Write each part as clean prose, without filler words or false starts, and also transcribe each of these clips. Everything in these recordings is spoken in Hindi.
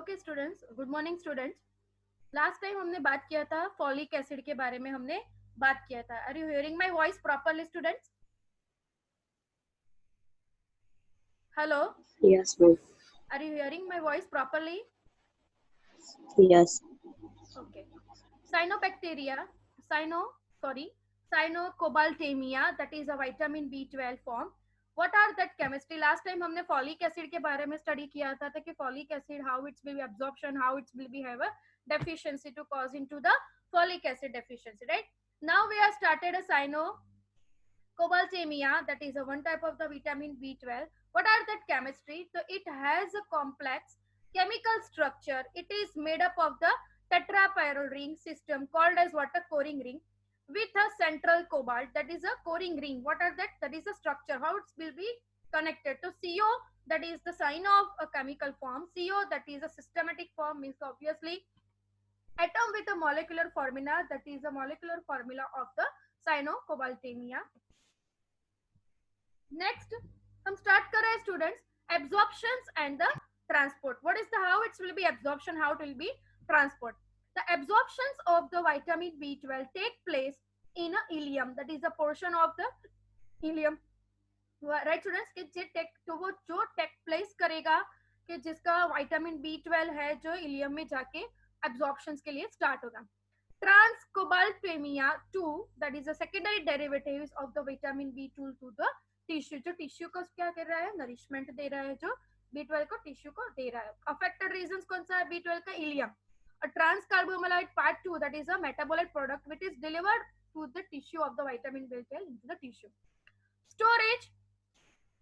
Okay students, good morning students. Last time हमने बात किया था फॉलिक एसिड के बारे में हमने बात किया था। Are you hearing my voice properly students? Hello, Yes, ma'am. Are you hearing my voice properly? Yes. Okay. Cyanobacteria, cyanocobaltamia, that is a vitamin B12 form. What are that chemistry? Last time हमने folic acid के बारे में study किया था कि folic acid how it will be absorption, how it will be have a deficiency to cause into the folic acid deficiency, right? Now we have started a cyanocobaltamia, that is a one type of the vitamin B12. What are that chemistry? So it has a complex chemical structure. It is made up of the tetrapyral ring system called as what a coring ring with a central cobalt, that is a coring ring. What are that? That is a structure, how it will be connected to CO, that is the sign of a chemical form. CO, that is a systematic form, means obviously atom with a molecular formula, that is a molecular formula of the cyanocobaltamia. Next हम start कर रहे हैं students absorptions and the transport. What is the how it will be absorption, how it will be transport? The absorptions of the vitamin B12 take place in a ileum, that is a portion of the ileum, right students? तो वो जो टेक प्लेस करेगा कि जिसका विटामिन B12 है जो इलियम में जाके एब्जॉर्प्शंस के लिए स्टार्ट होगा. Transcobaltamia 2, that is the secondary derivatives of the vitamin B2 to the tissue, जो टिश्यू को क्या कर रहा है, नरिशमेंट दे रहा है, जो B12 को टिश्यू को दे रहा है. अफेक्टेड रीजंस कौन सा है? B12 का ilium. A transcarbamylate part 2, that is a metabolite product which is delivered to the tissue of the vitamin B12 into the tissue. Storage,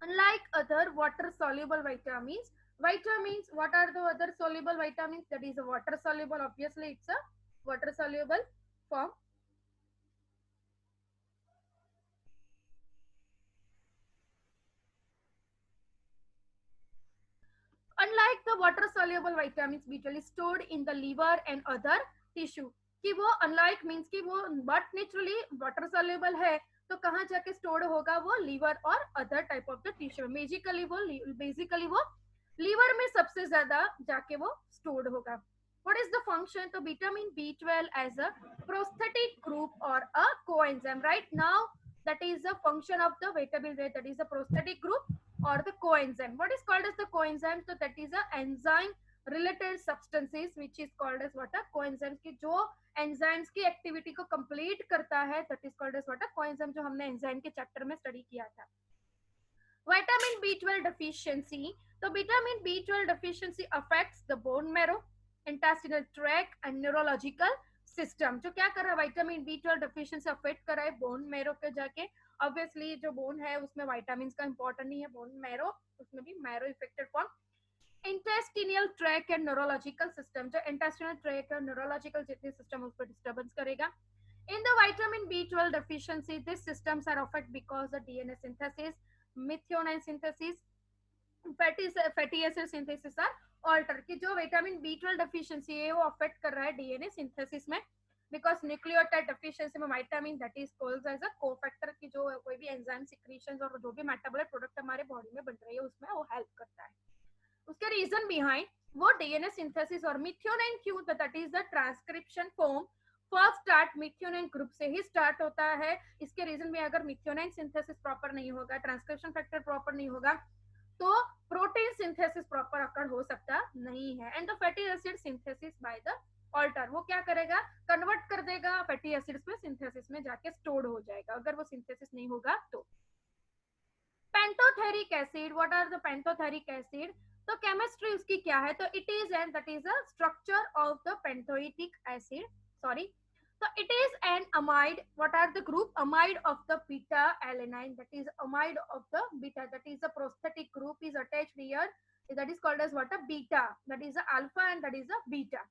unlike other water soluble vitamins, what are the other soluble vitamins? That is a water soluble, obviously it's a water soluble form. Unlike the water soluble vitamins, B12 is stored in the liver and other tissue. कि वो unlike means कि वो but naturally water soluble है तो कहाँ जाके stored होगा? वो liver और other type of the tissue. basically वो liver में सबसे ज्यादा जाके वो stored होगा. What is the function? तो vitamin B12 as a prosthetic group or a coenzyme. Right now that is the function of the vitamin B, that is a prosthetic group or the coenzyme. What is called as the coenzyme? So that is a enzyme related substances which is called as what a coenzyme. की जो enzymes की activity को complete करता है, that is called as what a coenzyme, जो हमने enzyme के chapter में study किया था. Vitamin B12 deficiency. तो vitamin B12 deficiency affects the bone marrow, intestinal tract and neurological system. जो क्या कर रहा है? vitamin B12 deficiency affect कर रहा है bone marrow पे जाके. Obviously जो bone है उसमें vitamins का important नहीं है, bone marrow उसमें भी marrow affected form. Intestinal tract and neurological system, जो intestinal tract और neurological जितने system उस पर disturbance करेगा. In the vitamin B12 deficiency, these systems are affected because the DNA synthesis, methionine synthesis, fatty acid synthesis are altered. कि जो vitamin B12 deficiency है वो affect कर रहा है DNA synthesis में, because nucleotide deficiency में vitamin that is called as a cofactor की जो कोई भी enzyme secretions और जो भी metabolic product हमारे body में बन रही है उसमें वो help करता है. उसके रीजन बिहाइंड वो डीएनए सिंथेसिस और मिथ्योनाइन क्यों, that is the transcription form first start methionine group से ही स्टार्ट होता है. इसके रीजन में अगर मिथ्योनाइन सिंथेसिस प्रॉपर नहीं होगा, ट्रांसक्रिप्शन फैक्टर प्रॉपर नहीं होगा तो प्रोटीन सिंथेसिस प्रॉपर अकर हो सकता नहीं है. And the fatty acid synthesis by the alter, वो क्या करेगा? कन्वर्ट कर देगा फैटी एसिड्स में, सिंथेसिस में जाके स्टोर्ड हो जाएगा अगर वो सिंथेसिस नहीं होगा तो. Pantothenic acid, what are the pantothenic acid? तो केमिस्ट्री उसकी क्या है? तो it is an, that is a structure of the pantothenic acid, sorry, so it is an amide. What are the group? Amide of the beta alanine, that is amide of the beta, that is the prosthetic group is attached here, that is called as what? A beta, that is a alpha and that is a beta.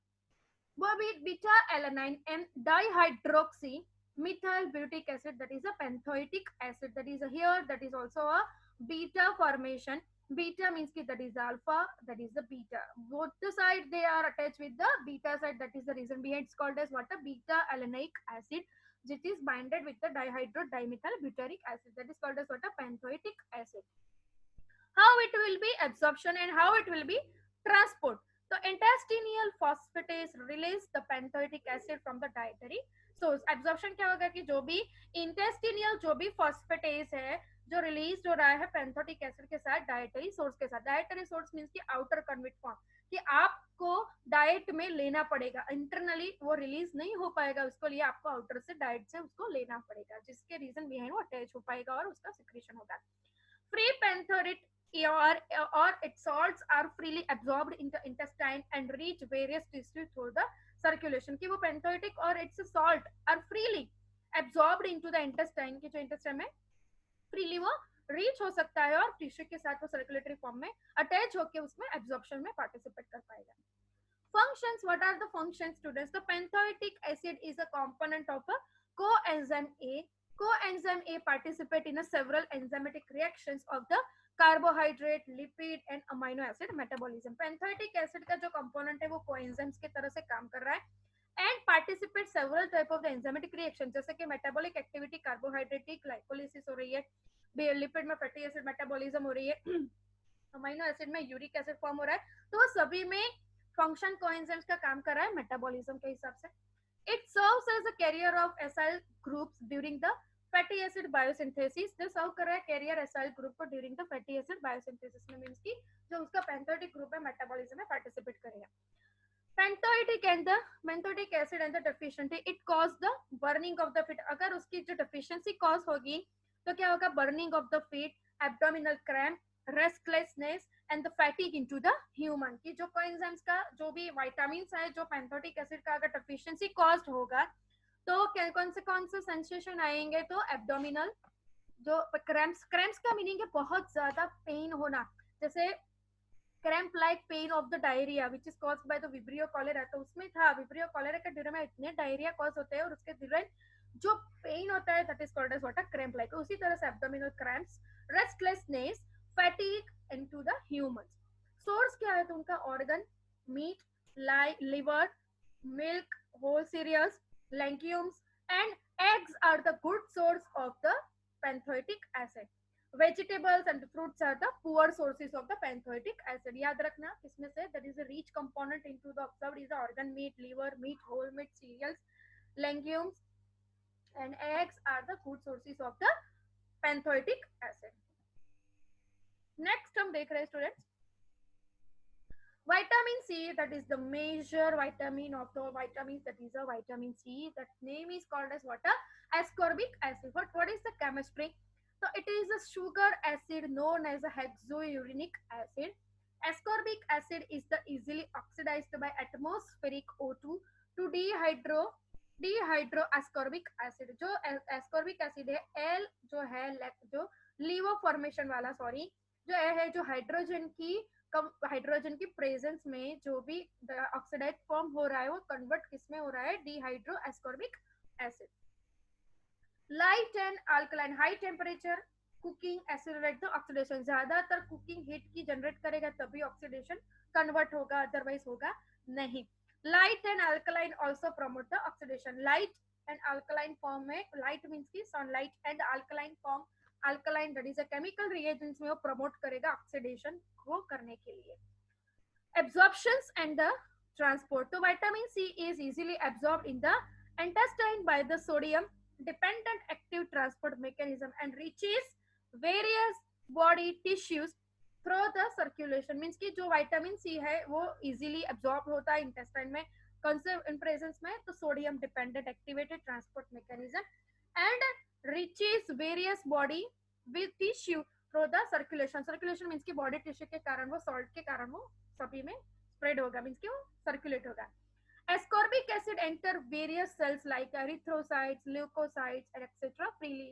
वो beta alanine and dihydroxy methyl butyric acid, that is a penthoitic acid, that is a here, that is also a beta formation. Beta means ki that is alpha, that is the beta. Both the side they are attached with the beta side, that is the reason behind it's called as what? A beta alanic acid, which is binded with the dihydrodimethyl butyric acid, that is called as what? A penthoitic acid. How it will be absorption and how it will be transport? तो intestinal phosphatase release the pantothenic acid from the dietary source. Absorption क्या होगा कि जो भी इंटेस्टिनियल जो भी फॉस्फेटेज है जो रिलीज हो रहा है पेंथोटिक एसिड के साथ डाइटरी सोर्स के साथ. डाइटरी सोर्स मींस की आउटर कन्वर्ट फॉर्म, कि आपको डाइट में लेना पड़ेगा, इंटरनली वो रिलीज नहीं हो पाएगा, उसको लिए आपको आउटर से डाइट से उसको लेना पड़ेगा, जिसके रीजन बिहाइंड वो अटैच हो पाएगा और उसका सिक्रेशन होगा. Free pantothenate or its salts are freely absorbed in the intestine and reach various tissues through the circulation. कि वो पेंथोरेटिक और its salt are freely absorbed into the intestine, कि जो इंटेस्टाइन में फ्रीली वो रीच हो सकता है और टिश्यू के साथ वो सर्कुलेटरी फॉर्म में अटैच होकर उसमें एब्जॉर्प्शन में पार्टिसिपेट कर पाएगा. Functions, what are the functions, students? The pantothenic acid is a component of a coenzyme A. Coenzyme A participate in a several enzymatic reactions of the carbohydrate, lipid and amino acid metabolism. Pantothenic acid का जो component है वो coenzymes की तरह से काम कर रहा है and participate several type of the enzymatic reaction, जैसे कि metabolic activity, carbohydrate की glycolysis हो रही है, lipid में fatty acid metabolism हो रही है, अमीनो एसिड में यूरिक एसिड फॉर्म हो रहा है, तो सभी में फंक्शन कोएंजाइम्स का काम कर रहा है मेटाबॉलिज्म के हिसाब से. It serves as a carrier of acyl groups during the fatty acid biosynthesis. जो सर्व कर रहा है कैरियर एसाइल ग्रुप को during the fatty acid biosynthesis में, मींस की जो उसका पेंथोटिक ग्रुप है मेटाबॉलिज्म में पार्टिसिपेट करेगा. Pantothenic and the pantothenic acid and the deficiency, it cause the burning of the feet. अगर उसकी जो डेफिशिएंसी कॉज होगी तो क्या होगा, burning of the feet, abdominal cramp, restlessness and the fatigue into the human. की जो कोएंजाइम्स का जो भी विटामिन है जो पेंथोटिक एसिड का अगर डेफिशिएंसी कॉज्ड होगा तो कौन से सेंसेशन आएंगे, तो एब्डोमिनल जो क्रैम्प्स, क्रैम्प्स का मीनिंग है बहुत ज्यादा पेन होना, जैसे cramp like pain of the diarrhoea which is caused by the vibrio cholera. तो उसमें था विब्रियो कॉलेरा के ड्यूरिंग में इतने डायरिया कॉज होते हैं और उसके ड्यूरिंग जो पेन होता है that is called as what, cramp like. उसी तरह से abdominal cramps, restlessness, fatigue into the humans. Source क्या है, तो उनका organ, meat, liver, milk, whole cereals, legumes and eggs are the good source of the pantothenic acid. Vegetables and fruits are the poor sources of the pantothenic acid. याद रखना इसमें से that is a rich component into the observed is the organ meat, liver, meat, whole meat, cereals, legumes and eggs are the good sources of the pantothenic acid. Next हम देख रहे हैं students vitamin C, that is the major vitamin of the vitamins, that is a vitamin C. That name is called as what, ascorbic acid. What is the chemistry? So it is a sugar acid known as a hexouronic acid. Ascorbic acid is the easily oxidized by atmospheric O2 to dehydroascorbic acid. जो ascorbic acid है, L जो है जो लीवर फॉर्मेशन वाला, सॉरी, जो है जो हाइड्रोजन की प्रेजेंस में जो भी ऑक्सीडाइज फॉर्म हो रहा है वो कन्वर्ट किसमें हो रहा है, dehydroascorbic acid. Light and alkaline, high temperature cooking accelerate the oxidation. ज्यादातर कुकिंग हीट की जनरेट करेगा तभी ऑक्सीडेशन कन्वर्ट होगा, अदरवाइज होगा नहीं. Light and alkaline also promote the oxidation. Light and alkaline form में, लाइट मीन्स की sunlight and alkaline form, alkaline that is a chemical reagents में वो प्रमोट करेगा ऑक्सीडेशन को करने के लिए. Absorptions and the transport. So vitamin C is easily absorbed in the intestine by the sodium dependent active transport mechanism and reaches various body tissues through the circulation. Means कि जो vitamin C है वो easily absorb होता है intestine में, conserve in presence में, तो sodium dependent activated transport mechanism and reaches various body with tissue through the circulation. Circulation means कि body tissue के कारण वो salt के कारण वो सभी में स्प्रेड होगा, मींस कि वो सर्कुलेट होगा. ascorbic acid enter various cells like erythrocytes, leukocytes etc freely.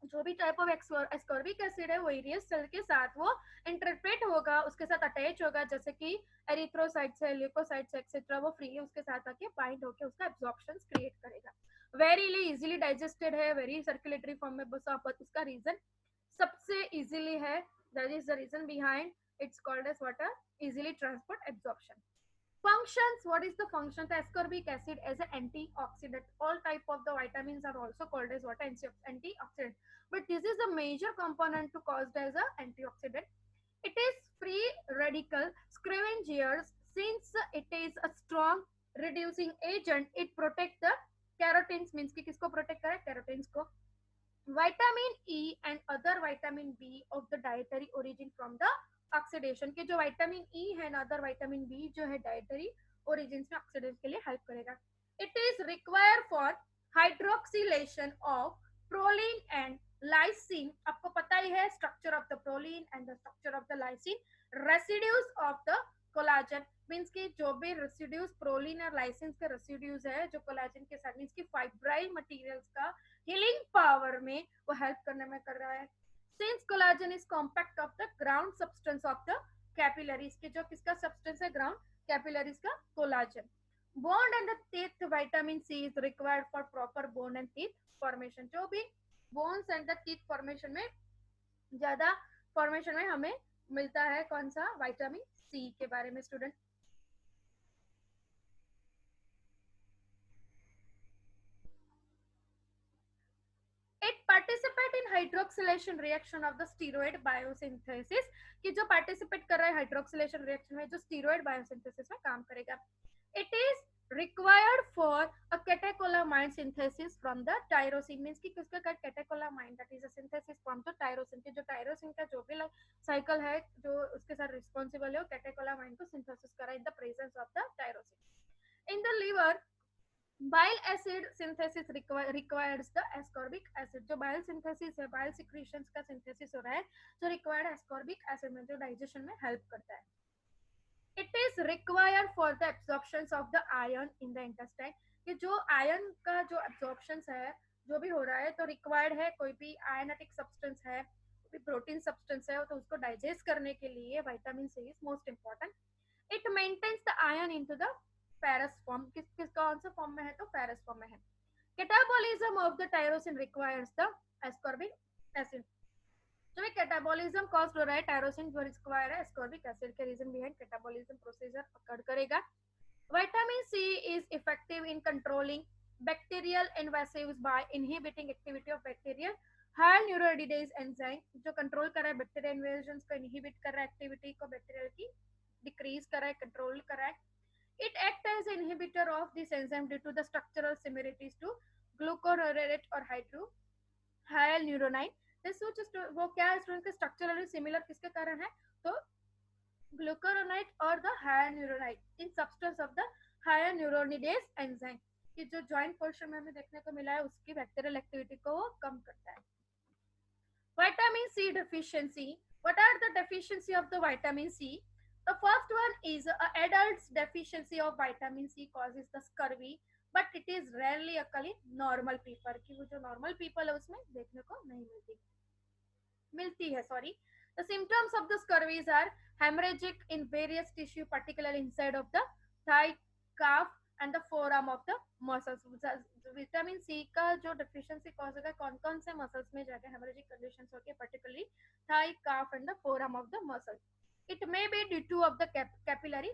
जो भी टाइप ऑफ एस्कॉर्बिक एसिड है वो वेरियस सेल के साथ वो इंटरप्रेट होगा, उसके साथ अटैच होगा, जैसे कि एरिथ्रोसाइट्स है, ल्यूकोसाइट्स एक्सेट्रा, वो फ्रीली उसके साथ आके बाइंड होकर उसका एब्जॉर्प्शन क्रिएट करेगा. वेरीली इजीली डाइजेस्टेड है, वेरी सर्कुलेटरी फॉर्म में बसा, उसका रीजन सबसे इजीली है, that is the reason behind it's called as what, easily transport absorption. Functions, what is the function? The ascorbic acid as an antioxidant. All type of the vitamins are also called as what, antioxidant, but this is the major component to caused as a antioxidant. It is free radical scavengers since it is a strong reducing agent, it protect the carotenes, means कि किसको protect करे, carotenes को. Vitamin E and other vitamin B of the dietary origin from the oxidation, के जो vitamin E है ना, other vitamin B जो है dietary origins में oxidation के लिए help करेगा. It is required for hydroxylation of proline and lysine. आपको पता ही है structure of the proline and the structure of the lysine. Residues of the collagen means कि जो भी रेसिड्यूज प्रोलीन और लाइसिन के रेसिड्यूज है जो कोलाजन के साथ मीन्स कि फाइब्राइल मटेरियल्स का हीलिंग पावर में वो हेल्प करने में कर रहा है. Since collagen is compact of the ground substance of the capillaries, के जो किसका सब्सटेंस है, ग्राउंड कैपिलरीज का collagen. Bone and the teeth vitamin C is required for proper bone and teeth formation. जो भी bones and the teeth formation में ज्यादा फॉर्मेशन में हमें मिलता है कौन सा, विटामिन सी के बारे में student. It participate in hydroxylation reaction of the steroid biosynthesis, कि जो participate कर रहा है hydroxylation reaction में जो steroid biosynthesis में काम करेगा. It is required for a catecholamine synthesis from the tyrosine, means कि किसका catecholamine, that is a synthesis from the tyrosine, कि जो tyrosine का जो भी cycle है जो उसके साथ responsible है वो catecholamine को synthesis कर रहा है in the presence of the tyrosine. In the liver bile acid synthesis requires the ascorbic acid. जो bile synthesis है, bile secretions का synthesis हो रहा है जो required ascorbic acid में जो digestion में help करता है. It is required for the absorption of the iron in the intestine, कि जो iron का जो absorptions है जो भी हो रहा है तो required है, कोई भी ionatic substance है, कोई protein substance है तो उसको digest करने के लिए vitamin C is most important. It maintains the iron into the ferrous form, किस कौन सा फॉर्म में है तो ferrous फॉर्म में है. Catabolism of the tyrosine requires the ascorbic acid. जो भी कैटाबोलिज्म कॉज हो रहा है टायरोसिन जो रिक्वायर है ascorbic acid के reason behind catabolism procedure occur करेगा. Vitamin C is effective in controlling bacterial invasives by inhibiting activity of bacterial hyaluronidase enzyme, जो कंट्रोल कर रहा है बैक्टीरिया इन्वेजन को, इनहिबिट कर रहा है एक्टिविटी को बैक्टीरियल की, डिक्रीज कर रहा है, कंट्रोल कर रहा है. It acts as an inhibitor of this enzyme due to the structural similarities to glucuronate or hyaluronide. वो क्या है स्टूडेंट के स्ट्रक्चरली सिमिलर किसके कारण है तो ग्लूकोरोनाइट और the hyaluronide in substance of the hyaluronidase enzyme, कि जो जॉइंट पोर्शन में हमें देखने को मिला है उसकी बैक्टीरियल एक्टिविटी को वो कम करता है. Vitamin C deficiency. What are the deficiency of the vitamin C? The first one is adults deficiency of vitamin C causes the scurvy, but it is rarely occur in normal people, कि वो जो normal people है उसमें देखने को नहीं मिलती है. The symptoms of the scurvy are hemorrhagic in various tissue, particularly inside of the thigh, calf and the forearm of the muscles. Vitamin C का जो डेफिशिएंसी कॉज होगा कौन कौन से मसल्स में जाके हेमोरेजिक कंडीशंस होगी, particularly thigh, calf and the forearm of the muscle. It may be due to of the capillary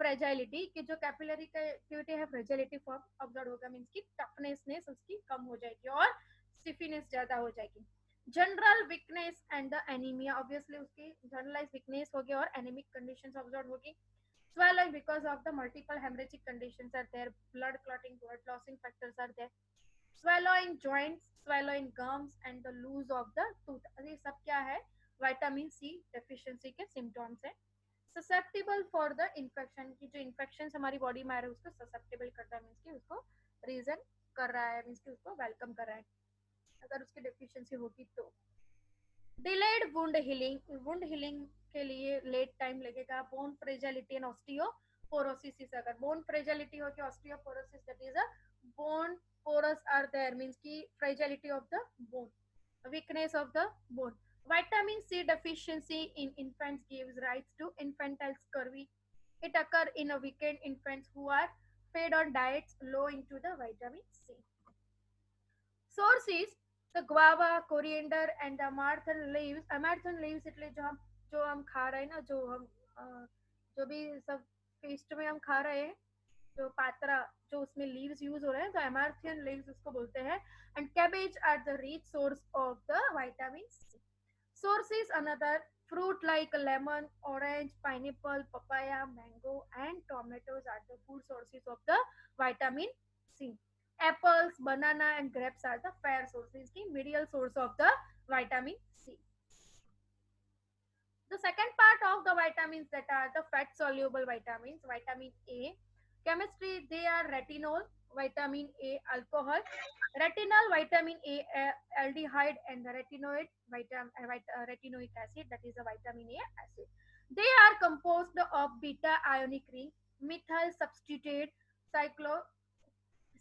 fragility, कि जो कैपिलरी का एक्टिविटी है फ्रेजिलिटी फॉर्म ऑब्जर्व होगा, मींस की टफनेसनेस उसकी कम हो जाएगी और स्टिफनेस ज्यादा हो जाएगी. General weakness and the anaemia, obviously उसकी जनरलाइज वीकनेस होगी और एनीमिक कंडीशंस ऑब्जर्व होगी. swelling because of the multiple hemorrhagic conditions are there, blood clotting, blood losing factors are there, swallow in joints, swallow in gums and the loose of the tooth. ये सब क्या है, विटामिन सी डेफिशिएंसी के सिम्टम्स है. ससेप्टेबल फॉर द इन्फेक्शन, की जो इन्फेक्शन हमारी बॉडी में आ रहे हैं उसको ससेप्टेबल करता है, मींस कि उसको रीजन कर रहा है, मींस कि उसको वेलकम कर रहा है अगर उसकी डेफिशिएंसी होगी तो. Delayed wound healing, wound healing के लिए लेट टाइम लगेगा. बोन फ्रेजिलिटी एंड ऑस्टियोपोरोसिस, अगर बोन फ्रेजिलिटी हो कि osteoporosis that is a bone porous are there, means की fragility of the bone, weakness of the bone. Vitamin C deficiency in infants gives rise to infantile scurvy. It occurs in a weakened infants who are fed on diets low into the vitamin C. Sources: the guava, coriander and the amaranth leaves. Amaranth leaves એટલે जो हम खा रहे हैं ना, जो हम जो भी सब feast में हम खा रहे हैं, जो पात्रा जो उसमें लीव्स यूज हो रहे हैं तो एमार्थियन लीव्स उसको बोलते हैं. And cabbage are the rich source of the vitamin C. Sources another Fruit like lemon, orange, pineapple, papaya, mango, and tomatoes are the food sources of the vitamin C. Apples, banana, and grapes are the fair sources, the medial source of the vitamin C. The second part of the vitamins that are the fat soluble vitamins, vitamin A. Chemistry, they are retinol, vitamin A, alcohol, retinol, vitamin A, aldehyde, and the retinoid, retinoic acid, that is a vitamin A acid. They are composed of beta ionic ring, methyl substituted, cyclo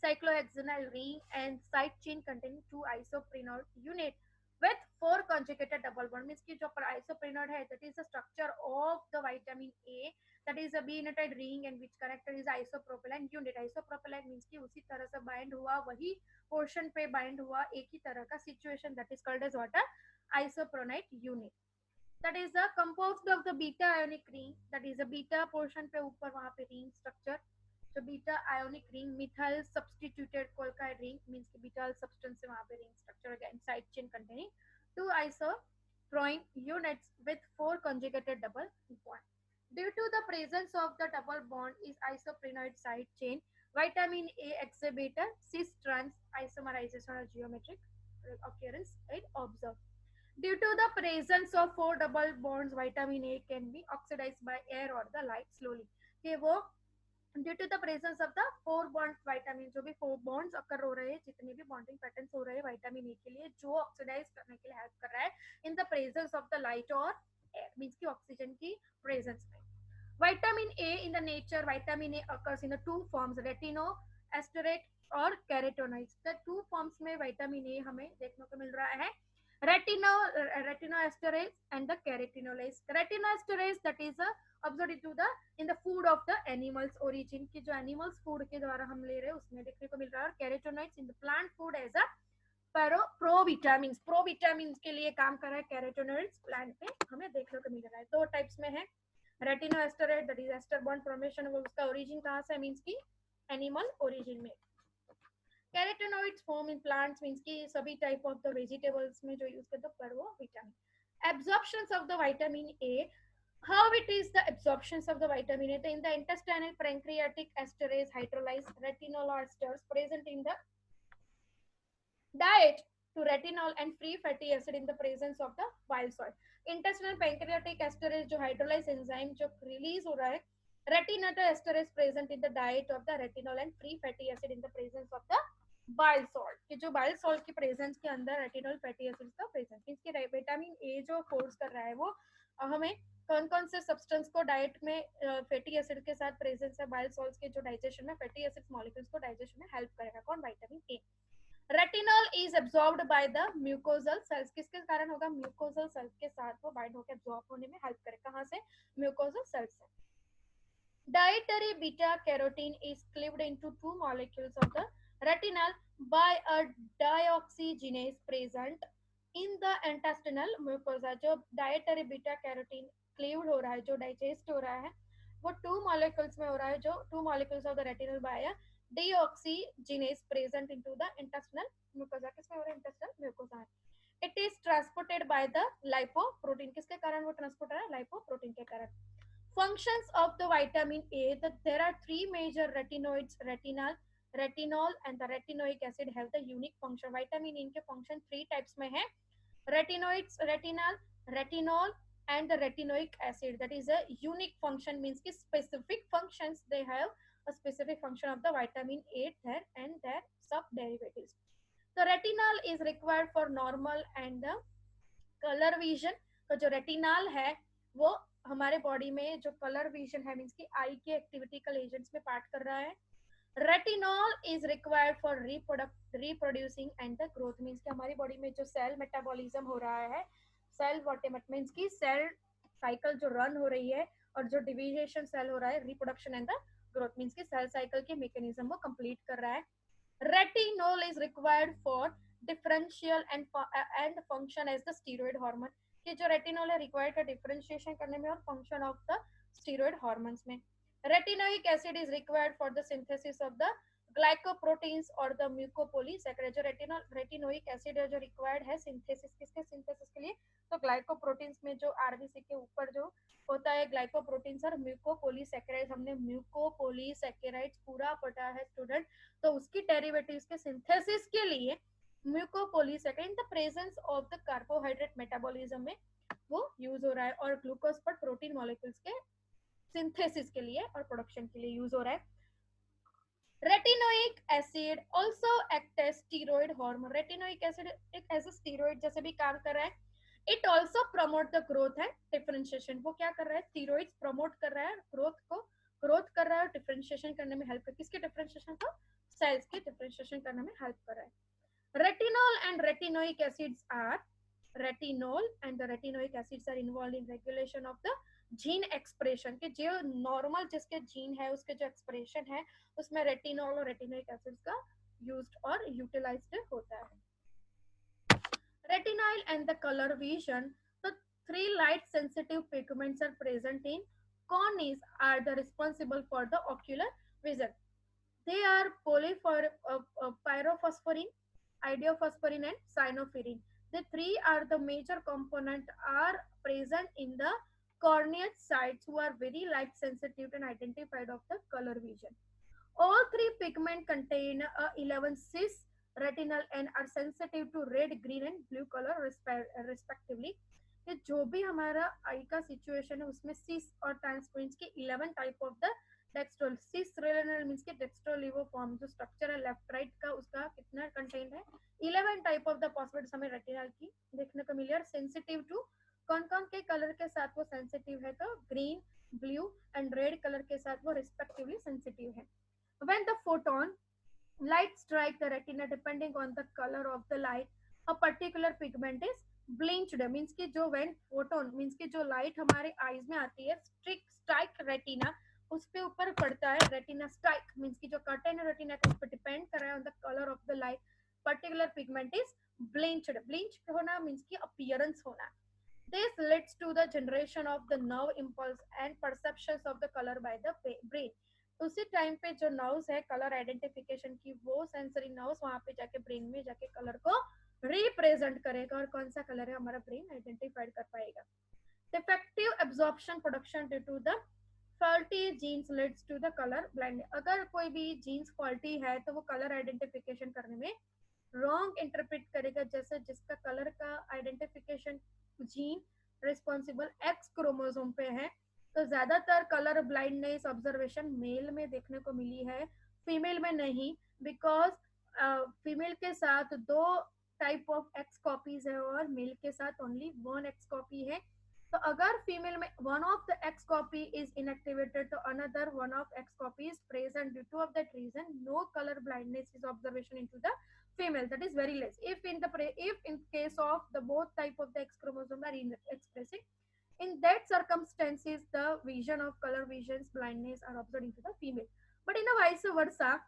cyclohexanol ring, and side chain containing two isoprenoid unit with four conjugated double bond. Means कि जो isoprenoid है, that is the structure of the vitamin A, that is a B-united ring, and which character is isopropyl unit. Isopropyl means कि उसी तरह से bind हुआ, वही portion पे bind हुआ, एक ही तरह का situation, that is called as what a isoprenoid unit. That is the composed of the beta ionic ring, that is a beta portion पे ऊपर वहाँ पे ring structure. So beta ionic ring, methyl substituted colloid ring means कि beta substance से वहाँ पे ring structure again side chain containing two isoprene units with four conjugated double bond. Due to the presence of the double bond is isoprenoid side chain, vitamin A exhibit a cis trans isomerization or geometric occurrence is observed. Due to the presence of four double bonds, vitamin A can be oxidized by air or the light slowly. कि वो due to the presence of the four bond vitamin, जो भी फोर बॉन्ड्स अकर हो रहे हैं, जितने भी बॉन्डिंग पैटर्न्स हो रहे हैं वाइटामिन ए के लिए, जो ऑक्सीडाइज करने के लिए हेल्प कर रहा है in the presence of the light और एयर, मींस की ऑक्सीजन की प्रेजेंस में. Vitamin A in the nature, vitamin A occurs in the two forms, retinoesterate और carotenoids. The two forms में vitamin A हमें देखने को मिल रहा है, retinoesterase and the carotenoids. Retinoesterase that is observed into the in the food of the animals origin, की जो animals food के द्वारा हम ले रहे हैं उसमें देखने को मिल रहा है, और carotenoids in the plant food as a provitamin के लिए काम कर रहा है कैरोटेनॉइड्स प्लांट पे हमें देखने को मिल रहा है. दो टाइप्स में है, retinoesterate that is ester bond formation, उसका ओरिजिन कहाँ से, मींस की एनिमल ओरिजिन में. Carotenoids form in plants means की सभी टाइप ऑफ द वेजिटेबल्स में जो यूज करते हैं पर वो vitamin. Absorptions of the vitamin A, how it is the absorptions of the vitamin A. In the intestinal pancreatic esterase hydrolyze retinol esters present in the diet to retinol and free fatty acid in the presence of the bile salt. Intestinal pancreatic esterase जो hydrolyze enzyme जो release हो रहा है, retinol esterase present in the diet of the retinol and free fatty acid in the presence of the bile salt. कि जो bile salt की presence के अंदर retinol fatty acid का presence, इसके विटामिन ए जो फोर्स कर रहा है वो हमें कौन कौन से सब्सटेंस को डाइट में फैटी एसिड के साथ प्रेजेंस है बाइल सॉल्ट्स के जो डाइजेशन में फैटी एसिड मॉलिक्यूल्स को डाइजेशन में हेल्प करेगा, कौन, vitamin A. Retinol is absorbed by the mucosal cells, किसके कारण होगा, म्यूकोजल सेल्स के साथ वो बाइंड होकर एब्जॉर्ब होने में हेल्प करे, कहां से, म्यूकोजल सेल्स से. Dietary beta carotene is cleaved into two molecules of the retinol by a dioxygenase present in the intestinal mucosa. जो dietary beta carotene cleaved हो रहा है, जो digest हो रहा है, वो two molecules में हो रहा है, जो two molecules of the retinol by a deoxygenase present into the intestinal mucosa. किसमें हो रहा है, intestinal mucosa. It is transported by the lipoprotein. किसके कारण वो ट्रांसपोर्ट है, lipoprotein के कारण. Functions of the vitamin A, that there are three major retinoids, retinol and the retinoic acid have the unique function. Vitamin A के function three types में है, retinoids, retinol and the retinoic acid. That is a unique function, means कि specific functions, they have a specific function of the vitamin A there and their sub derivatives. The retinol is required for normal and the color vision. तो जो retinol है वो हमारे बॉडी में जो कलर विजन है, मींस की आई के एक्टिविटिकल एजेंट्स में पार्ट कर रहा है. Retinol is required for reproducing and the growth, means की हमारी बॉडी में जो सेल मेटाबॉलिज्म हो रहा है, सेल वॉटेमट मींस की सेल साइकिल जो रन हो रही है, और जो डिविजेशन सेल हो रहा है, reproduction and the growth, means की सेल साइकिल के मैकेनिज्म वो कंप्लीट कर रहा है. Retinol is required for differential and function as the steroid hormone, कि जो रेटिनॉल है रिक्वायर्ड का डिफरेंशिएशन करने में और function of the steroid hormones में. Retinoic acid is required for the synthesis of the glycoproteins और द म्यूकोपोलीसैकेराइड। जो रेटिनोइक एसिड है जो रिक्वायर्ड है सिंथेसिस, किसके सिंथेसिस के लिए, तो ग्लाइकोप्रोटीन्स में जो आरबीसी के ऊपर जो होता है ग्लाइकोप्रोटीन्स और म्यूकोपोलीसैकेराइड, हमने म्यूकोपोलीसैकेराइड पूरा पढ़ा है स्टूडेंट, तो उसकी डेरिवेटिव्स के सिंथेसिस के लिए mucopolysaccharide in the presence of the carbohydrate metabolism में वो यूज हो रहा है, और ग्लूकोज पर प्रोटीन मॉलिक्यूल्स के सिंथेसिस के लिए और प्रोडक्शन के लिए यूज हो रहा है। Retinoic acid also act as steroid hormone. Retinoic acid act as steroid जैसे भी काम कर रहा है। It also promote the growth and differentiation. वो क्या कर रहा है, स्टीरॉइड्स प्रमोट कर रहा है ग्रोथ कर रहा है और डिफरेंशिएशन करने में हेल्प कर, किसके डिफरेंशिएशन को, सेल्स की डिफरेंशिएशन करने में हेल्प कर रहा है। Retinol and retinoic acids are retinol and the retinoic acids are involved in regulation of the gene expression के, जो नॉर्मल जिसके जीन है उसके जो एक्सप्रेशन है उसमें रेटिनॉल और रेटिनोइक एसिड्स का यूज्ड और यूटिलाइज्ड होता है। Retinol and the colour vision, तो 3 light sensitive pigments are present in corneas are the responsible for the ocular vision. They are pyrophosphorin, idiophosphorin and cyanophyrin. The 3 are the major component are present in the corneal sites who are very light sensitive and identified of the color vision. All 3 pigment contain 11 cis retinal and are sensitive to red, green and blue color respectively. ये जो भी हमारा आई का सिचुएशन है उसमें सिस और ट्रांसपेरेंस के 11 type of the dextrol, cis retinal means के डेक्स्ट्रोलिवोफॉर्म जो स्ट्रक्चर है लेफ्ट राइट का उसका कितना कंटेंट है, 11 टाइप ऑफ द पॉसिबिलिटीज हमें रेटिनल की देखने को मिली। और सेंसिटिव टू कौन कौन के कलर के साथ वो सेंसिटिव है, तो green, blue and red colour के साथ वो रिस्पेक्टिवली सेंसिटिव है। When the photon light strike the retina, depending on the color of the light, a particular pigment is blinched, means कि जो when photon means कि जो light हमारे eyes में आती है strike retina, उस पे ऊपर पड़ता है retina strike means कि जो curtain है retina का उस पर depend कर रहा है on the color of the light, particular pigment is blinched होना means कि appearance होना। This leads to the generation of the nerve impulse and perceptions of the color by the brain. उसी टाइम पे जो नर्व्स है कलर आइडेंटिफिकेशन की, वो सेंसरी नर्व्स वहां पे जाके ब्रेन में जाके कलर को रिप्रेजेंट करेगा और कौन सा कलर है हमारा ब्रेन आइडेंटिफाइड कर पाएगा। Defective absorption production due to the faulty genes leads to the colour blind. अगर कोई भी जीन्स फॉल्टी है तो वो कलर आइडेंटिफिकेशन करने में रॉन्ग इंटरप्रेट करेगा, जैसे जिसका कलर का identification gene responsible x chromosome पे है, तो ज्यादातर कलर ब्लाइंडनेस ऑब्जर्वेशन मेल में देखने को मिली है, फीमेल में नहीं, बिकॉज फीमेल के साथ 2 टाइप ऑफ एक्स कॉपीज है और मेल के साथ ओनली 1 एक्स कॉपी है। तो अगर फीमेल में one of the X copy is inactivated तो another one of X copy is present, due to of that reason no color blindness is observation into the female, that is very less. If in case of the both type of the X chromosome are expressing, in that circumstances the vision of color visions blindness are observed into the female. But in a vice versa,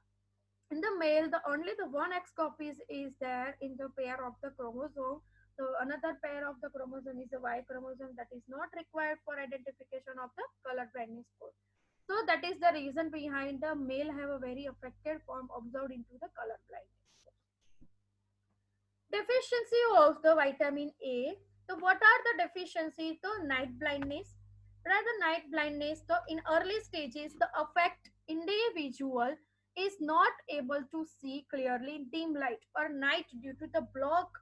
in the male the only the 1 X copies is there in the pair of the chromosome, so another pair of the chromosome is a Y chromosome that is not required for identification of the color blindness code. So that is the reason behind the male have a very affected form observed into the color blindness. Deficiency of the vitamin A. So what are the deficiencies? So night blindness. Rather night blindness, so in early stages the affect individual is not able to see clearly in dim light or night due to the block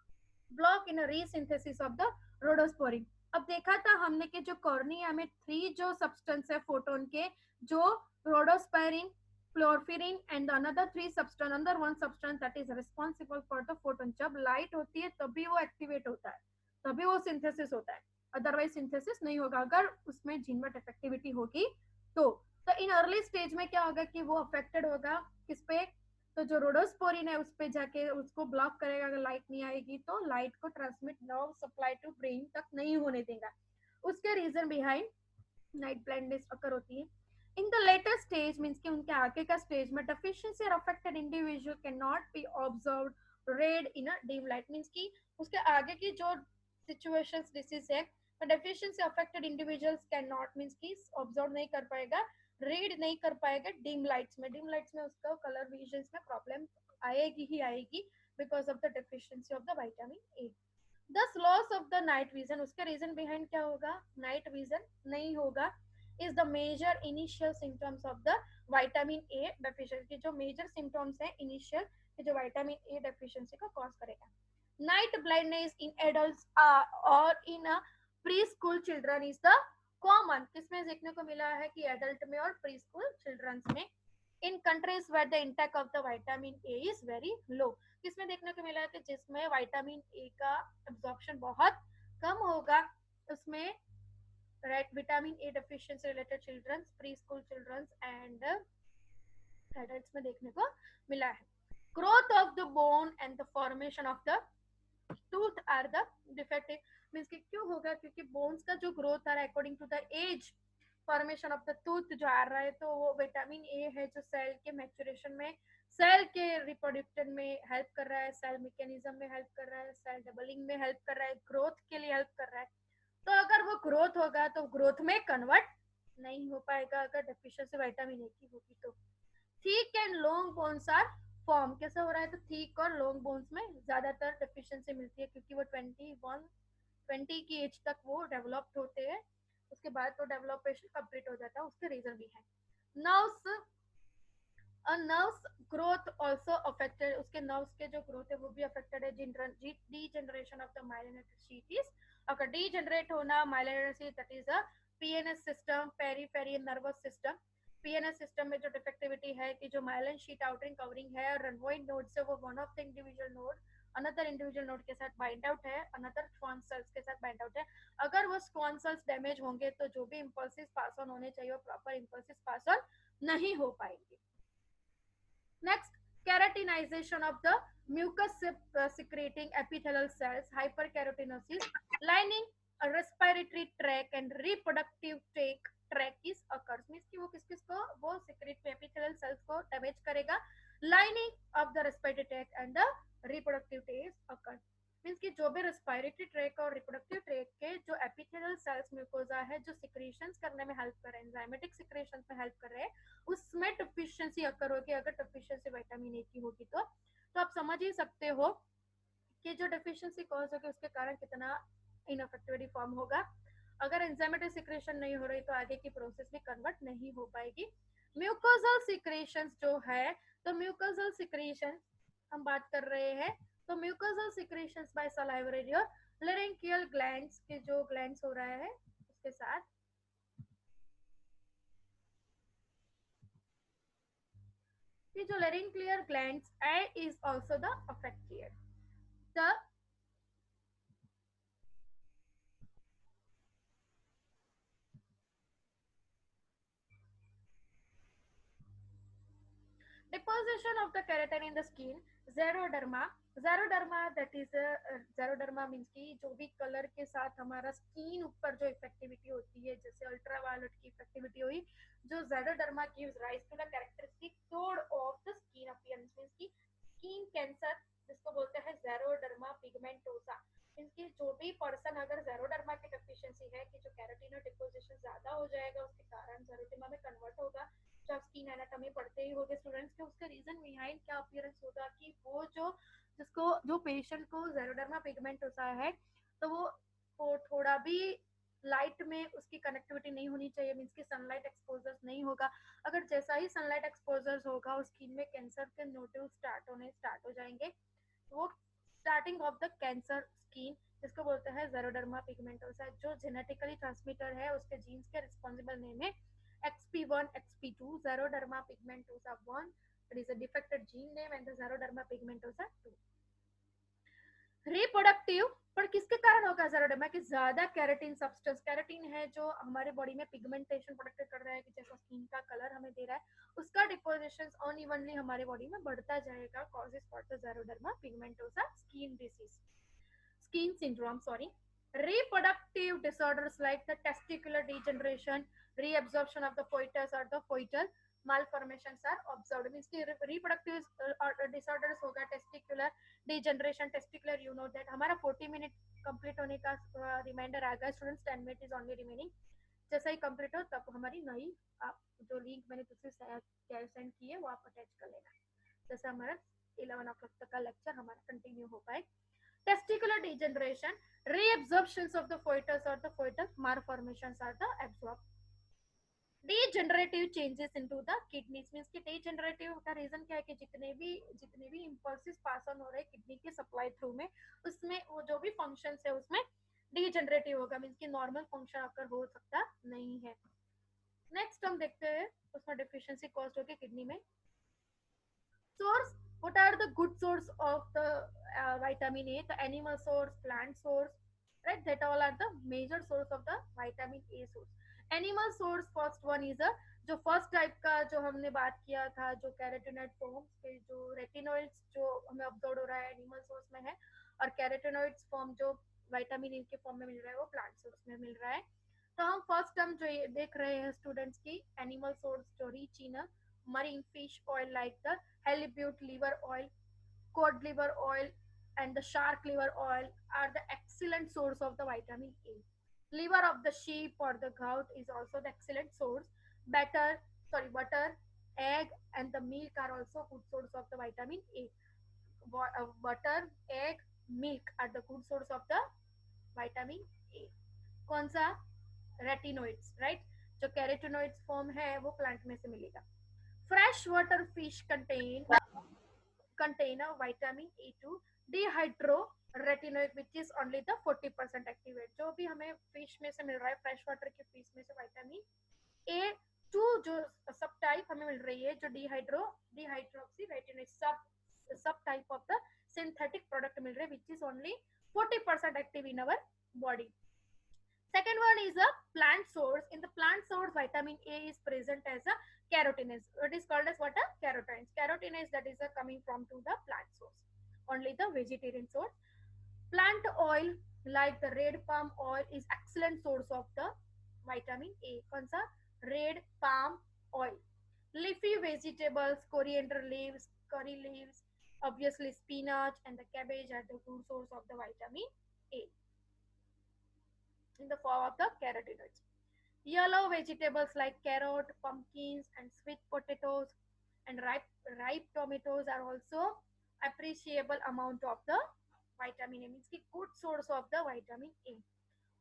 in a resynthesis of the rhodosporin. अब देखा था हमने कि जो कॉर्निया में 3 जो सब्सटेंस है फोटोन के, जो rhodosporin, क्लोरोफिरिन एंड अनदर 3 सब्सटेंस, अंदर 1 substance that is responsible for the photon. जब लाइट होती है तभी वो एक्टिवेट होता है, तभी वो सिंथेसिस होता है, अदरवाइज सिंथेसिस नहीं होगा अगर उसमें जीन में डिफेक्टिविटी होगी तो इन अर्ली स्टेज में क्या होगा कि वो अफेक्टेड होगा किस पे, तो जो रोडोस्पोरिन है उस पे जाके उसको ब्लॉक करेगा, अगर लाइट नहीं आएगी तो लाइट को transmit nerve supply to brain तक नहीं होने देगा, उसके reason behind night blindness occur होती है। In the later stage means कि उनके आगे का स्टेज में डेफिशिएंसी और affected individual cannot be observed read in a dim light, means कि उसके आगे की जो सिचुएशंस डिसीज है deficiency affected individuals cannot means कि ऑब्जर्व नहीं कर पाएगा रीड नहीं कर पाएगा डिम लाइट्स में। डिम लाइट्स में उसका कलर विजन में प्रॉब्लम आएगी ही आएगी because of the deficiency of the vitamin A. Thus loss of the night vision, उसके रीजन बिहाइंड क्या होगा, नाइट विजन नहीं होगा, is the major initial symptoms of the vitamin A deficiency. जो मेजर सिम्टम्स है इनिशियल जो विटामिन ए डेफिशिएंसी को कॉज करेगा। नाइट ब्लाइंडनेस इन एडल्ट्स और in preschool children is the common. किसमें देखने को मिला है कि एडल्ट में और प्री स्कूल चिल्ड्रंस में। In countries where the intake of the vitamin A is very low. किसमें देखने को मिला है कि जिसमें विटामिन ए का एब्जॉर्प्शन बहुत कम होगा उसमें vitamin A deficiency related childrens, preschool childrens and adults में देखने को मिला है। Growth of the bone and the formation of the tooth are the defective. Means कि क्यों होगा, क्योंकि बोन्स का जो ग्रोथ आ रहा है according to the age, formation of the tooth जो आ रहा है, तो वो विटामिन ए है जो सेल के मैच्योरेशन में, सेल के रिप्रोडक्शन में हेल्प कर रहा है, सेल मैकेनिज्म में हेल्प कर रहा है, सेल डबलिंग में हेल्प कर रहा है, ग्रोथ के लिए हेल्प कर रहा है। तो अगर वो ग्रोथ होगा तो ग्रोथ में कन्वर्ट नहीं हो पाएगा अगर डेफिशिएंसी विटामिन ए की होगी तो। Thick and long bones are form. कैसे हो रहा है, तो थिक और लॉन्ग बोन्स में ज्यादातर डेफिशिएंसी मिलती है क्योंकि वो 20 की एज तक वो डेवलप्ड होते हैं, उसके बाद तो डेवलपेशन कंप्लीट हो जाता है। उसके रीजन भी है। Nerves, nerves growth also affected, उसके नर्व्स के जो ग्रोथ है वो भी अफेक्टेड है। Degeneration of the myelinated sheet is, अगर डीजनरेट होना myelinated sheet, that is a PNS system, peripheral nervous system. PNS system में जो डिफेक्टिविटी है कि जो माइलिन शीट आउटरिंग कवरिंग है और रनवॉइड नोड से वो one of the individual node another individual node के साथ बाइंड आउट है, अनदर स्क्वान सेल्स के साथ बाइंड आउट है। अगर वो स्क्वान सेल्स डैमेज होंगे तो जो भी इंपल्सिस पास ऑन होने चाहिए वो प्रॉपर इंपल्सिस पास ऑन नहीं हो पाएंगे। Next, keratinization of the mucus secreting epithelial cells, hyperkeratinosis, lining a respiratory tract and reproductive tract is occurs. Means कि वो किस किस को वो secrete epithelial cells को damage करेगा, lining of the respiratory tract and the reproductive tract occurs. Means कि जो भी रेस्पिरेटरी ट्रैक और रिप्रोडक्टिव ट्रैक के जो एपिथेलियल सेल्स म्यूकोजा है जो सिक्रीशंस करने में हेल्प कर रहे हैं, एंजाइमेटिक सिक्रेशंस में हेल्प कर रहे हैं, उसमें डेफिशिएंसी अकर होगी अगर डेफिशिएंसी विटामिन ए की होगी तो आप समझ ही सकते हो कि जो डेफिशिएंसी कॉज होगी उसके कारण कितना इनफेक्टिविटी फॉर्म होगा। अगर एंजाइमेटिक सिक्रेशन नहीं हो रही तो आगे की प्रोसेस भी कन्वर्ट नहीं हो पाएगी। म्यूकोजल सिक्रेशंस जो है, तो म्यूकोजल सिक्रेशन हम बात कर रहे हैं, तो म्यूकोजल सिक्रेशंस बाय सलाइवरी और लेरेंकियल ग्लैंड्स के जो ग्लैंड्स हो रहा है उसके साथ कि जो laryngeal glands is also the affected. The deposition of the keratin in the skin, xeroderma, xeroderma that is xeroderma means कि जो भी कलर के साथ हमारा स्किन ऊपर जो इफेक्टिविटी होती है, जैसे अल्ट्रावायलेट की इफेक्टिविटी हुई, जो xeroderma gives rise to the characteristic tone of the skin appearance means कि स्किन कैंसर जिसको बोलते हैं xeroderma pigmentosa, मींस कि जो भी पर्सन अगर xeroderma की डेफिशिएंसी है कि जो कैरोटिनॉइड डिपोजिशन ज्यादा हो जाएगा उसके कारण xeroderma में कन्वर्ट होगा। जब स्किन एनाटॉमी पढ़ते ही होगे स्टूडेंट्स के, उसके रीजन बिहाइंड क्या अपीयरेंस होगा कि वो जिसको जो पेशेंट को xeroderma पिगमेंटोसा है तो वो थोड़ा भी लाइट में उसकी कनेक्टिविटी नहीं होनी चाहिए, मींस की सनलाइट एक्सपोजर नहीं होगा। अगर जैसा ही सनलाइट एक्सपोजर होगा उस स्किन में कैंसर के नोड्यूल स्टार्ट हो जाएंगे। वो starting of the cancer skin जिसको बोलते हैं xeroderma pigmentosa, जो जेनेटिकली ट्रांसमिटर है उसके जीन्स के रिस्पॉन्सिबल नेम है XP1, XP2, xeroderma pigmentosa 1, that is a defected gene name, and the xeroderma pigmentosa 2. Reproductive पर किसके कारण होगा xeroderma की ज्यादा कैरेटिन सब्सटेंस, कैरेटिन है जो हमारे बॉडी में पिगमेंटेशन प्रोटेक्ट कर रहा है कि जैसा स्किन का कलर हमें दे रहा है, उसका डिपोजिशन अनइवनली हमारे बॉडी में बढ़ता जाएगा, causes for the xeroderma pigmentosa skin disease, skin syndrome, sorry. Reproductive disorders like the testicular degeneration, reabsorption of the foetus or the foetal malformations are observed. Means कि reproductive disorders होगा, testicular degeneration, testicular, you know that हमारा 40 मिनट कंप्लीट होने का रिमाइंडर आ गया students, 10 minute is only remaining. जैसा ही कंप्लीट हो तब हमारी नई आप जो लिंक मैंने दूसरी सेंड की है वो आप अटैच कर लेना, जैसे हमारा 11 o'clock तक का लेक्चर हमारा कंटिन्यू हो पाए. Testicular degeneration, reabsorptions of the foetus or the foetal malformations are the absorbed. Degenerative changes into the kidneys means कि degenerative का रीजन क्या है कि जितने भी impulses पास ऑन हो रहे हैं किडनी के सप्लाई थ्रू में, उसमें वो जो भी फंक्शंस है उसमें degenerative होगा, मीन्स कि नॉर्मल फंक्शन अगर हो सकता नहीं है. नेक्स्ट हम देखते हैं उसमें डिफिशियंसी कॉस्ट होगी किडनी में. Source, what are the good source of the vitamin A? The animal source, plant source, right? That all are the major source of the vitamin A source. Animal source first one is a जो फर्स्ट टाइप का जो हमने बात किया था, जो कैरोटिनॉइड फॉर्म पे जो रेटिनॉइड्स जो हमें ऑब्जर्व हो रहा है एनिमल सोर्स में है, और कैरोटिनॉइड्स फॉर्म जो विटामिन ए के फॉर्म में मिल रहा है वो प्लांट सोर्स में मिल रहा है. तो हम फर्स्ट टर्म जो ये देख रहे हैं स्टूडेंट्स की एनिमल सोर्स जो rich in marine fish oil like the halibut liver oil, cod liver oil, and the shark liver oil are the excellent source of the vitamin A. Liver of the sheep or the goat is also the excellent source. Butter, egg, and the milk are also good source of the vitamin A. Butter, egg, milk are the good source of the vitamin A. कौन सा? Retinoids, right? जो कैरोटिनोइड्स फॉर्म है वो प्लांट में से मिलेगा. Freshwater fish contain a vitamin A2 dehydroretinoid which is only the 40% activate. जो भी हमें फिश में से मिल रहा है, फ्रेश वाटर के फिश में से विटामिन A2 जो सब टाइप हमें मिल रही है, जो डिहाइड्रोक्सीरेटिनोइड सब type of the synthetic product मिल रहे हैं which is only 40% active in our body. Second one is a plant source. In the plant source, vitamin A is present as a carotinase. It is called as what? A carotines. Carotinase that is coming from to the plant source. Only the vegetarian source. Plant oil like the red palm oil is excellent source of the vitamin A. कौन सा? Red palm oil. Leafy vegetables, coriander leaves, curry leaves, obviously spinach and the cabbage are the good source of the vitamin A in the form of the carotenoids. Yellow vegetables like carrot, pumpkins, and sweet potatoes and ripe tomatoes are also appreciable amount of the vitamin A. Means ki good source of the vitamin A.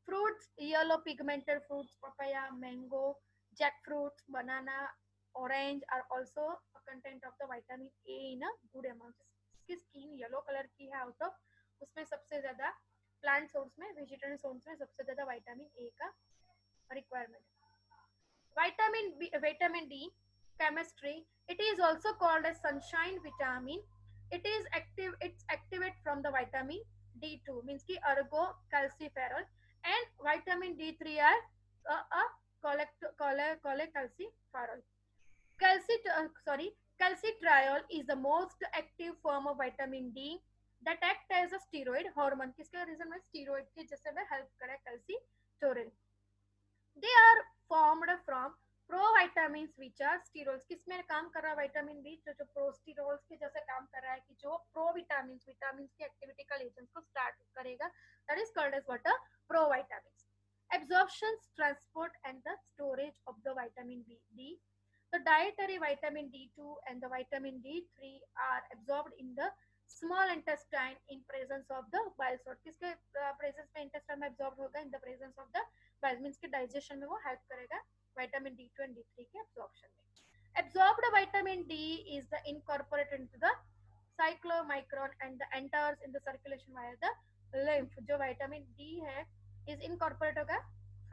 Fruits, yellow pigmented fruits, papaya, mango, jackfruit, banana, orange are also a content of the vitamin A in a good amount. इसकी स्किन येलो कलर की है आउट ऑफ, उसमें सबसे ज्यादा प्लांट सोर्स में, वेजिटेरियन सोर्स में सबसे ज्यादा विटामिन ए का रिक्वायरमेंट है. Vitamin D chemistry, it is also called as sunshine vitamin. It's activate from the vitamin D2 means ki ergo calciferol, and vitamin D3 are cholecalciferol. Calcitriol is the most active form of vitamin D that act as a steroid hormone. किसके रीजन में? स्टीरोइड के जैसे में हेल्प करे calcitoril. They are formed from provitamins which are sterols. किसमें काम कर रहा है विटामिन बी? जो प्रोस्टीरोल्स के जैसे काम कर रहा है, कि जो प्रोविटामिन्स विटामिन्स के एक्टिविटिकल एजेंट्स को स्टार्ट करेगा, that is called as what? Provitamins. Absorption, transport and the storage of the vitamin D. The dietary vitamin D2 and the vitamin D3 are absorbed in the small intestine in presence of the bile salt. किसके प्रेजेंस में इंटेस्टाइन में absorbed होगा? In the presence of the bile, means के डाइजेशन में वो हेल्प करेगा vitamin D2 and D3 के absorption में. Absorbed vitamin D is the incorporated into the cyclomicron and the enters in the circulation via the lymph. जो vitamin D है is incorporate होगा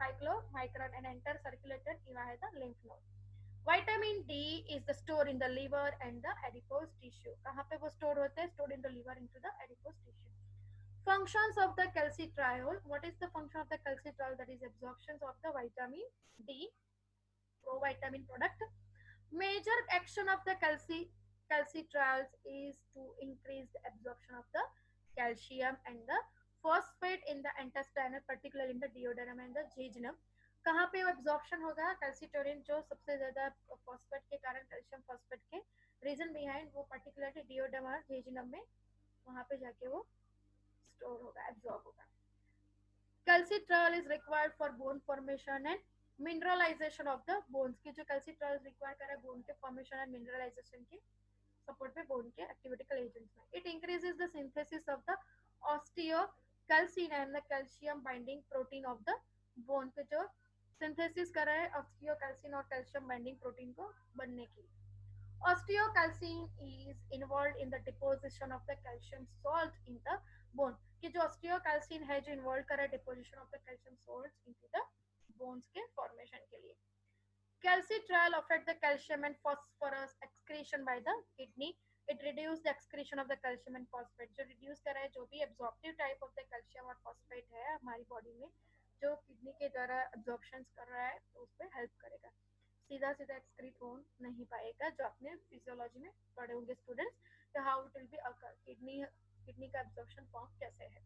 cyclomicron and enter circulated via the lymph node. Vitamin D is the stored in the liver and the adipose tissue. कहाँ पे वो stored होते हैं? Stored in the liver into the adipose tissue. Functions of the calcitriol. What is the function of the calcitriol? That is absorptions of the vitamin D, provitamin product. Major action of the calcitriols is to increase the absorption of the calcium and the phosphate in the intestinal, particularly in the duodenum and the jejunum. कहाँ पे एब्जॉर्प्शन होगा? कैल्सिटोरिन जो सबसे ज्यादा फॉस्फेट के कारण, कैल्शियम फॉस्फेट के रीजन बिहाइंड, वो पर्टिकुलरली डिओडम और जेजुनम में वहां पे जाके वो स्टोर होगा, एब्जॉर्ब होगा. Calcitriol is required for bone formation and mineralisation of the bones की जो कैल्सिट्रॉल रिक्वायर कर रहा है बोन के फॉर्मेशन एंड मिनरलाइजेशन के सपोर्ट पे बोन के एक्टिविटिकल एजेंट्स में. It increases the synthesis of the osteocalcin and the calcium binding protein of the bone पे जो सिंथेसिस कर रहा है ऑस्टियोकैल्सिन और कैल्शियम बाइंडिंग प्रोटीन को बनने के लिए. Osteocalcin is involved in the deposition of the calcium salt in the bone. कि जो osteocalcin है जो इन्वॉल्व कर रहा है deposition of the calcium salts into the bones के formation के लिए. Calcitriol affect the calcium and phosphorus excretion by the kidney. It reduce the excretion of the calcium and phosphate. जो reduce कर रहा है जो भी absorptive type of the calcium और phosphate है हमारी बॉडी में जो किडनी के द्वारा absorption कर रहा है तो उस पर हेल्प करेगा. सीधा सीधा एक्सक्रीट हो नहीं पाएगा जो आपने फिजियोलॉजी में पढ़े होंगे students how it will be occur kidney का एब्जॉर्प्शन फॉर्म कैसे है.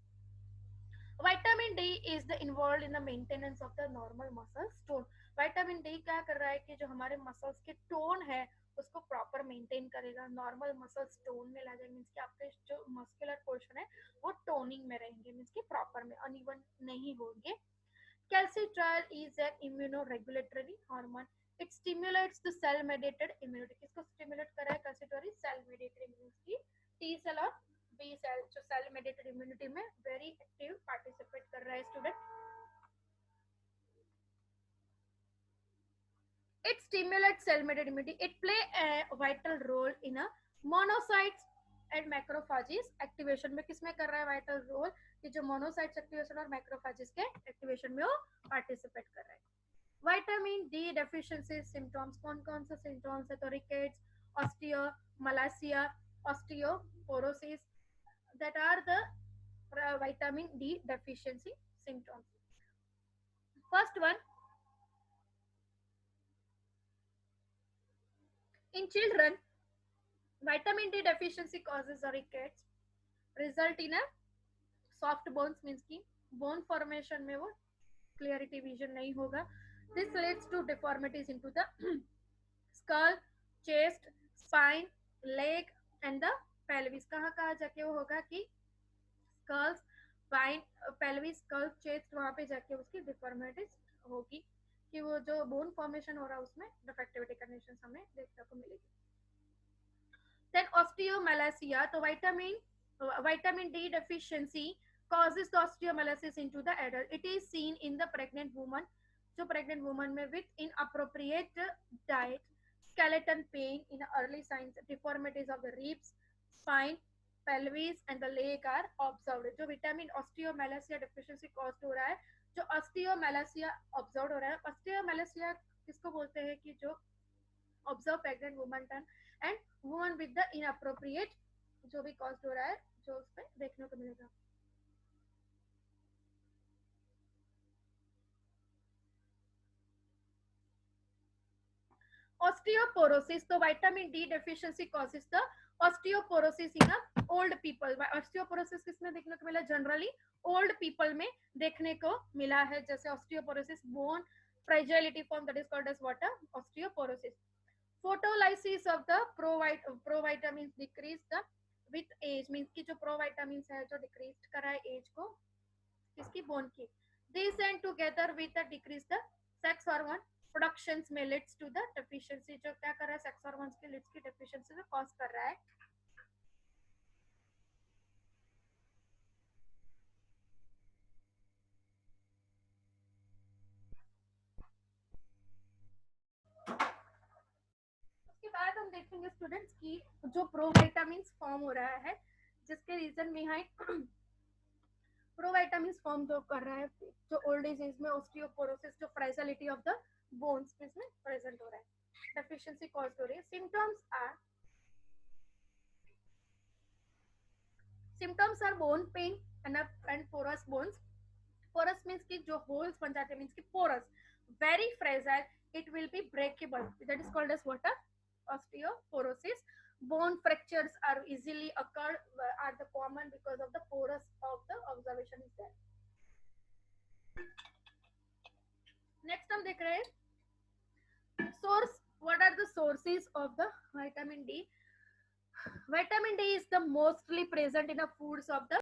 Vitamin D is the involve in the maintenance of the normal muscles tone. Vitamin D क्या कर रहा है कि जो हमारे मसल्स के टोन है उसको प्रॉपर मेंटेन करेगा. नॉर्मल मसल्स टोन में ला जाएंगे मीन्स कि आपके जो मस्कुलर पोर्शन है वो टोनिंग में रहेंगे मीन्स कि प्रॉपर में अनइवन नहीं होंगे. Calcitriol is an immunoregulatory hormone. It stimulates the cell-mediated immunity. किसको stimulate कर रहा है calcitriol? Cell-mediated immunity. T cell और B cell जो cell-mediated immunity में very active participate कर रहा है student. It stimulates cell-mediated immunity. It play a vital role in a monocytes and macrophages activation में. किसमें कर रहा है वाइटल रोल कि जो मोनोसाइट्स एक्टिवेशन और मैक्रोफाजिस के एक्टिवेशन में वो पार्टिसिपेट कर रहा है. विटामिन डी डेफिशिएंसी सिम्टम्स कौन कौन से सिम्टम्स है तो rickets, osteomalacia, osteoporosis that are the vitamin D deficiency symptoms. First one in children vitamin D deficiency causes rickets, result in a soft bones means कि bone formation में वो clarity vision नहीं होगा. This leads to deformities into the skull, chest, spine, leg and the pelvis. कहाँ जाके वो होगा कि skull, spine, pelvis, skull, chest वहाँ पे जाके उसकी deformities होगी कि वो जो bone formation हो रहा है उसमें defectivity conditions हमें देखने को मिलेगी. Then osteomalacia, so vitamin D deficiency causes the osteomalacia into the adult. It is seen in the pregnant woman, so pregnant woman में with inappropriate diet, skeleton pain in early signs, deformities of the ribs, spine, pelvis and the leg are observed. जो vitamin osteomalacia deficiency caused हो रहा है, जो osteomalacia observed हो रहा है. osteomalacia किसको बोलते हैं कि जो observe pregnant woman and woman with the inappropriate जो भी caused हो रहा है जो उस पे देखने को मिलेगा. Osteoporosis, तो vitamin D deficiency causes the osteoporosis in old people. Osteoporosis किसमें देखने को मिला? जनरली old people में देखने को मिला है. जैसे osteoporosis bone fragility form that is called as what? Osteoporosis. Photolysis of the provitamins decrease the with age means कि जो provitamins है जो decreased करा है age को किसकी bone की. These and together with the decrease the sex hormone productions में leads to the deficiency. जो क्या कर रहा है sex hormones की leads की deficiency से cause कर रहा है. उसके बाद हम देखेंगे स्टूडेंट्स की जो प्रोविटामिन्स फॉर्म हो रहा है जिसके रीजन बिहाइंड प्रोविटामिन्स फॉर्म जो कर रहा है जो ओल्ड एज में ऑस्टियोपोरोसिस जो फ्रेजिलिटी ऑफ द बोन्स में प्रेजेंट हो रहा है डेफिशिएंसी कॉज हो रही है. Symptoms are bone pain and porous bones. Porous means की जो होल्स बन जाते हैं मीन्स की porous very fragile it will be breakable that is called as what? Osteoporosis. Bone fractures are easily occurred are the common because of the porous of the observation is there. Next हम देख रहे हैं source. What are the sources of the vitamin D? Vitamin D is the mostly present in the foods of the